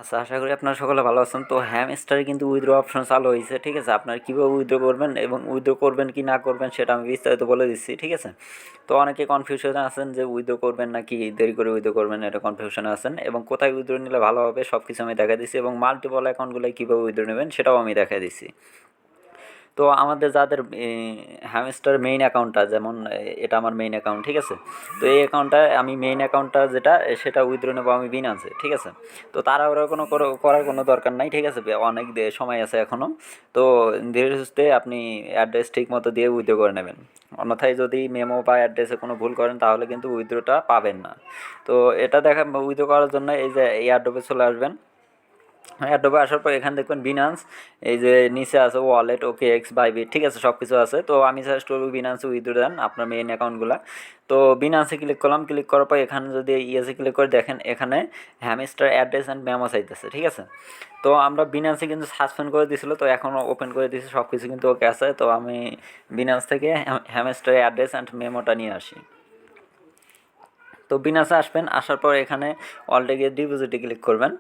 আচ্ছা, আশা করি আপনারা সকলে ভালো আছেন। তো হ্যামস্টারে কিন্তু উইথড্র অপশন চালু হয়েছে, ঠিক আছে? আপনারা কীভাবে উইথড্র করবেন এবং উইথড্র করবেন কি না করবেন সেটা আমি বিস্তারিত বলে দিচ্ছি, ঠিক আছে? তো অনেকে কনফিউশনে আছেন যে উইথড্র করবেন নাকি দেরি করে উইথড্র করবেন, এটা কনফিউশনে আছেন। এবং কোথায় উইথড্র নিলে ভালো হবে সব কিছু আমি দেখা দিচ্ছি এবং মাল্টিপল অ্যাকাউন্টগুলো কীভাবে উইথড্র নেবেন সেটাও আমি দেখা দিচ্ছি। তো আমাদের যাদের হ্যামস্টার মেইন অ্যাকাউন্টটা, যেমন এটা আমার মেইন অ্যাকাউন্ট, ঠিক আছে? তো এই অ্যাকাউন্টটা আমি মেইন অ্যাকাউন্টটা যেটা সেটা উইথড্র নেবো আমি বিনান্সে, ঠিক আছে? তো তারা ওরা কোনো করার কোনো দরকার নাই, ঠিক আছে? অনেক সময় আছে এখনও। তো ধীরে সুস্থে আপনি অ্যাড্রেস ঠিক মতো দিয়ে উইথড্র করে নেবেন। অন্যথায় যদি মেমো বা অ্যাড্রেসে কোনো ভুল করেন তাহলে কিন্তু উইথড্রটা পাবেন না। তো এটা উইথড্র করার জন্য এই যে এয়ারড্রপে চলে আসবেন। এয়ারড্রপে আসার পর এখানে দেখবেন বিনান্স, এই যে নিচে আছে ওয়ালেট, ওকে এক্স, বাইবিট, ঠিক আছে? সব কিছু আছে। তো আমি সাজেস্ট করবো বিনান্সে উইথড্র দেন আপনার মেইন অ্যাকাউন্টগুলো। তো বিনান্সে ক্লিক করলাম, ক্লিক করার পর এখানে যদি ইয়েসে ক্লিক করে দেখেন এখানে হ্যামস্টার অ্যাড্রেস অ্যান্ড মেমো চাইতেছে, ঠিক আছে? তো আমরা বিনান্সে কিন্তু সাসপেন্ড করে দিয়েছিল, তো এখনও ওপেন করে দিয়েছি, সব কিছু কিন্তু ওকে আছে। তো আমি বিনান্স থেকে হ্যামস্টার অ্যাড্রেস অ্যান্ড মেমোটা নিয়ে আসি। তো বিনান্সে আসবেন, আসার পর এখানে অলরেডি গিয়ে ডিপোজিটে ক্লিক করবেন।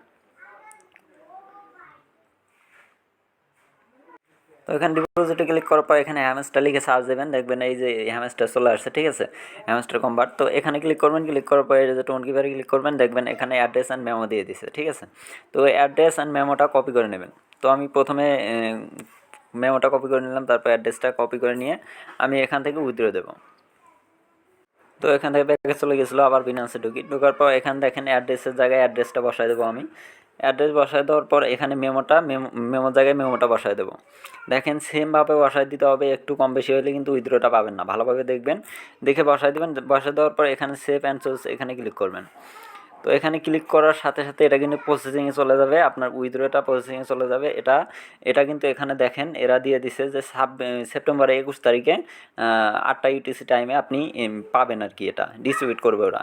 তো এখানে ডিপোজিটে ক্লিক করার পর এখানে হ্যামস্টার লিখে সার্চ দেবেন, দেখবেন এই যে হ্যামস্টার চলে আসছে, ঠিক আছে? Hamster convert. তো এখানে ক্লিক করবেন, ক্লিক করার পর এই যে টোন কিপারে ক্লিক করবেন, দেখবেন এখানে অ্যাড্রেস অ্যান্ড মেমো দিয়ে দিছে, ঠিক আছে? তো অ্যাড্রেস অ্যান্ড মেমোটা কপি করে নেবেন। তো আমি প্রথমে মেমোটা কপি করে নিলাম, তারপর অ্যাড্রেসটা কপি করে নিয়ে আমি এখান থেকে উইথড্র দেবো। তো এখান থেকে ব্যাকে চলে গেছিলো, আবার বিনান্সে ঢোকার পর এখানে দেখেন অ্যাড্রেসের জায়গায় অ্যাড্রেসটা বসায় দেবো আমি। অ্যাড্রেস বসায় দেওয়ার পর এখানে মেমোর জায়গায় মেমোটা বসায় দেবো। দেখেন সেমভাবে বসায় দিতে হবে, একটু কম বেশি হলে কিন্তু উইথড্রটা পাবেন না। ভালোভাবে দেখবেন, দেখে বসায় দেবেন। বসায় দেওয়ার পর এখানে সেভ অ্যান্ড চুজ এখানে ক্লিক করবেন। তো এখানে ক্লিক করার সাথে সাথে এটা কিন্তু প্রসেসিংয়ে চলে যাবে, আপনার উইথড্রটা প্রসেসিংয়ে চলে যাবে। এটা কিন্তু এখানে দেখেন এরা দিয়ে দিছে যে সেপ্টেম্বর 21 তারিখে 8টা ইউটিসি টাইমে আপনি পাবেন আর কি, এটা ডিস্ট্রিবিউট করবে ওরা।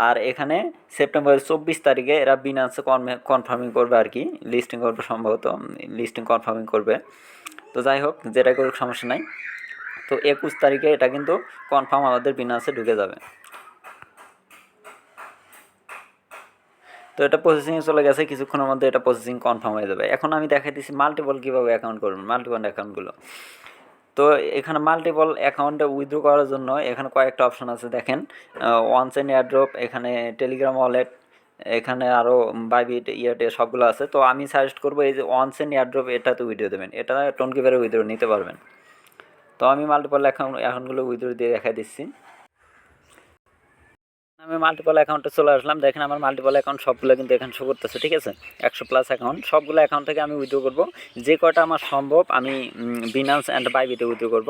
আর এখানে সেপ্টেম্বরের 24 তারিখে এরা বিনান্সে কনফার্মিং করবে আর কি, লিস্টিং করবে সম্ভবত, লিস্টিং কনফার্মিং করবে। তো যাই হোক, যেটা করুক সমস্যা নাই। তো 21 তারিখে এটা কিন্তু কনফার্ম আমাদের বিনান্সে ঢুকে যাবে। তো এটা প্রসেসিংয়ে চলে গেছে, কিছুক্ষণের মধ্যে এটা প্রসেসিং কনফার্ম হয়ে যাবে। এখন আমি দেখাই দিচ্ছি মাল্টিপল কীভাবে অ্যাকাউন্ট করবেন, মাল্টিপল অ্যাকাউন্টগুলো। তো এখানে মাল্টিপল অ্যাকাউন্টে উইথড্র করার জন্য এখানে কয়েকটা অপশন আছে, দেখেন ওয়ান চেইন এয়ারড্রপ, এখানে টেলিগ্রাম ওয়ালেট, এখানে আরও বাইবিট, ইয়ারটে সবগুলো আছে। তো আমি সাজেস্ট করবো এই যে ওয়ান চেইন এয়ারড্রপ, এটাতে উইথড্র দেবেন, এটা টোনকিপারে উইথড্র নিতে পারবেন। তো আমি মাল্টিপল অ্যাকাউন্টগুলো উইথড্র দিয়ে দেখা দিচ্ছি। আমি মাল্টিপল অ্যাকাউন্টে চলে আসলাম, দেখেন আমার মাল্টিপল অ্যাকাউন্ট সবগুলো কিন্তু এখানে শো করতেছে, ঠিক আছে? 100+ অ্যাকাউন্ট, সবগুলো অ্যাকাউন্ট থেকে আমি উইথড্র করব। যে কয়টা আমার সম্ভব আমি বিনান্স অ্যান্ড বাইবিটে উইথড্র করব।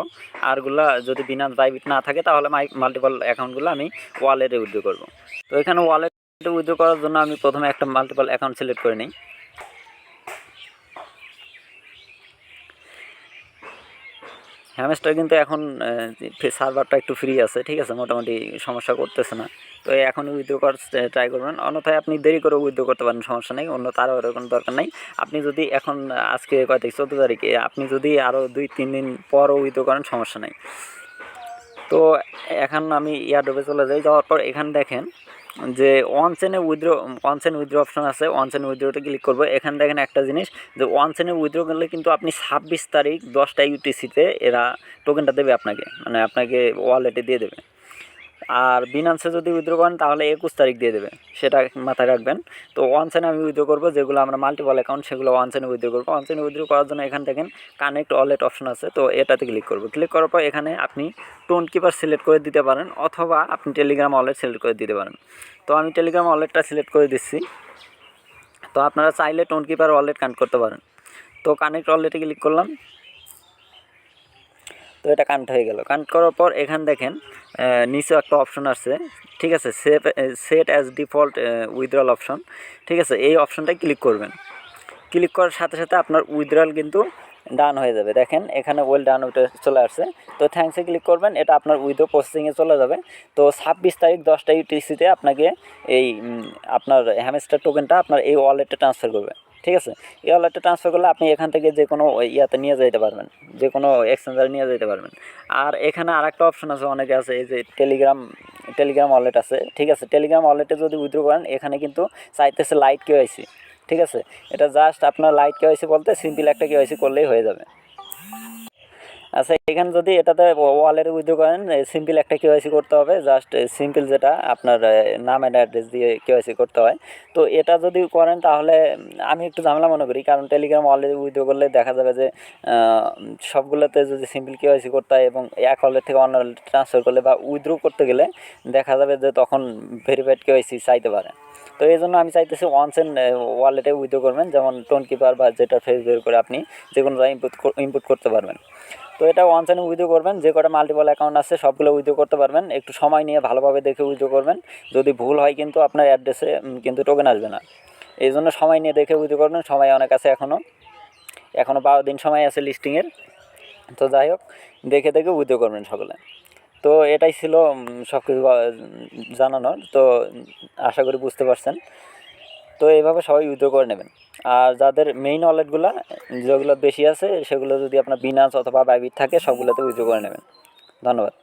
আরগুলা যদি বিনান্স বাইবিট না থাকে তাহলে মাল্টিপল অ্যাকাউন্টগুলো আমি ওয়ালেটে উইথড্র করব। তো এখানে ওয়ালেটে উইথড্র করার জন্য আমি প্রথমে একটা মাল্টিপল অ্যাকাউন্ট সিলেক্ট করে নিই। হ্যামস্টার কিন্তু এখন সার্ভারটা একটু ফ্রি আছে, ঠিক আছে? মোটামুটি সমস্যা করতেছে না। তো এখন উইথড্র করার ট্রাই করবেন, অন্যথায় আপনি দেরি করে উইথড্র করতে পারেন, সমস্যা নেই। অন্য তারও কোনো দরকার নেই। আপনি যদি এখন আজকে কয় তারিখ, 14 তারিখে, আপনি যদি আরও 2-3 দিন পরও উইথড্র করেন সমস্যা নেই। তো এখন আমি এয়ারড্রপে চলে যাই, যাওয়ার পর এখানে দেখেন যে ওয়ান চেন উইথড্র অপশন আছে, ওয়ান চেন উইথড্রোতে ক্লিক করবো। এখানে দেখেন একটা জিনিস, যে ওয়ান চেনে উইথড্র করলে কিন্তু আপনি 26 তারিখ 10টা ইউটিসিতে এরা টোকেনটা দেবে আপনাকে, মানে আপনাকে ওয়ালেটে দিয়ে দেবে। আর বিনান্সে যদি উইথড্র করেন তাহলে 21 তারিখ দিয়ে দেবে, সেটা মাথায় রাখবেন। তো ওয়ান চেনে আমি উইথড্র করবো, যেগুলো আমরা মাল্টিপল অ্যাকাউন্ট সেগুলো ওয়ান চেনে উইথড্র করবো। ওয়ান চেনে উইথড্র করার জন্য এখান থেকে কানেক্ট ওয়ালেট অপশন আছে, তো এটাতে ক্লিক করবো। ক্লিক করার পর এখানে আপনি টোন কিপার সিলেক্ট করে দিতে পারেন, অথবা আপনি টেলিগ্রাম ওয়ালেট সিলেক্ট করে দিতে পারেন। তো আমি টেলিগ্রাম ওয়ালেটটা সিলেক্ট করে দিচ্ছি। তো আপনারা চাইলে টোন কিপার ওয়ালেট কানেক্ট করতে পারেন। তো কানেক্ট ওয়ালেটে ক্লিক করলাম, তো এটা কানেক্ট হয়ে গেল। কানেক্ট করার পর এখানে দেখেন নিচে একটা অপশন আছে, ঠিক আছে? Set as default withdrawal option, ঠিক আছে? এই অপশনটায় ক্লিক করবেন। ক্লিক করার সাথে সাথে আপনার উইথড্রল কিন্তু ডান হয়ে যাবে। দেখেন এখানে ওয়েল ডান উঠে চলে আসছে। তো থ্যাঙ্কসে ক্লিক করবেন, এটা আপনার উইথড্র প্রসেসিংয়ে চলে যাবে। তো 26 তারিখ 10টা ইউটিসিতে আপনাকে এই আপনার হ্যামস্টার টোকেনটা আপনার এই ওয়ালেটে ট্রান্সফার করবে, ঠিক আছে? এই ওয়ালেটে ট্রান্সফার করলে আপনি এখান থেকে যে কোনো ইয়াতে নিয়ে যেতে পারবেন, যে কোনো এক্সচেঞ্জারে নিয়ে যেতে পারবেন। আর এখানে আরেকটা অপশন আছে, অনেকে আছে, এই যে টেলিগ্রাম ওয়ালেট আছে, ঠিক আছে? টেলিগ্রাম ওয়ালেটে যদি উইথড্র করেন, এখানে কিন্তু চাইতেছে লাইট কেওয়াইসি। ঠিক আছে, এটা জাস্ট আপনার লাইট কেওয়াইসি বলতে সিম্পল একটা কেওয়াইসি করলেই হয়ে যাবে। আচ্ছা, এখানে যদি এটাতে ওয়ালের উইথড্র করেন, সিম্পল একটা কেওয়াইসি করতে হবে, জাস্ট সিম্পল যেটা আপনার নাম অ্যান্ড অ্যাড্রেস দিয়ে কেওয়াইসি করতে হয়। তো এটা যদি করেন তাহলে আমি একটু ঝামেলা মনে করি, কারণ টেলিগ্রাম ওয়ালেট উইথড্র করলে দেখা যাবে যে সবগুলোতে যদি সিম্পল কেওয়াইসি করতে হয় এবং এক ওয়ালেট থেকে অন্য ওয়ালেট ট্রান্সফার করলে বা উইথড্র করতে গেলে দেখা যাবে যে তখন ভেরিফাইড কেওয়াইসি চাইতে পারে। তো এই জন্য আমি চাইতেছি ওয়ানসেন ওয়ালেটে উইথড্র করবেন, যেমন টোন কিপার বা যেটা ফেস বের করে আপনি যে কোনো জায়গায় ইনপুট করতে পারবেন। তো এটা ওয়ানস এন্ড উইথড্র করবেন, যে কটা মাল্টিপল অ্যাকাউন্ট আছে সবগুলো উইথড্র করতে পারবেন। একটু সময় নিয়ে ভালোভাবে দেখে উইথড্র করবেন, যদি ভুল হয় কিন্তু আপনার অ্যাড্রেসে কিন্তু টোকেন আসবে না। এই জন্য সময় নিয়ে দেখে উইথড্র করবেন, সময় অনেক আছে, এখনও 12 দিন সময় আছে লিস্টিংয়ের। তো যাই হোক, দেখে দেখে উইথড্র করবেন সকলে। তো এটাই ছিল সব কিছু জানানোর। তো আশা করি বুঝতে পারছেন। তো এইভাবে সবাই উইথড্র করে নেবেন। আর যাদের মেইন ওয়ালেটগুলো যেগুলো বেশি আছে সেগুলো যদি আপনার বিনান্স অথবা বাইবিট থাকে সবগুলোতে উইথড্র করে নেবেন। ধন্যবাদ।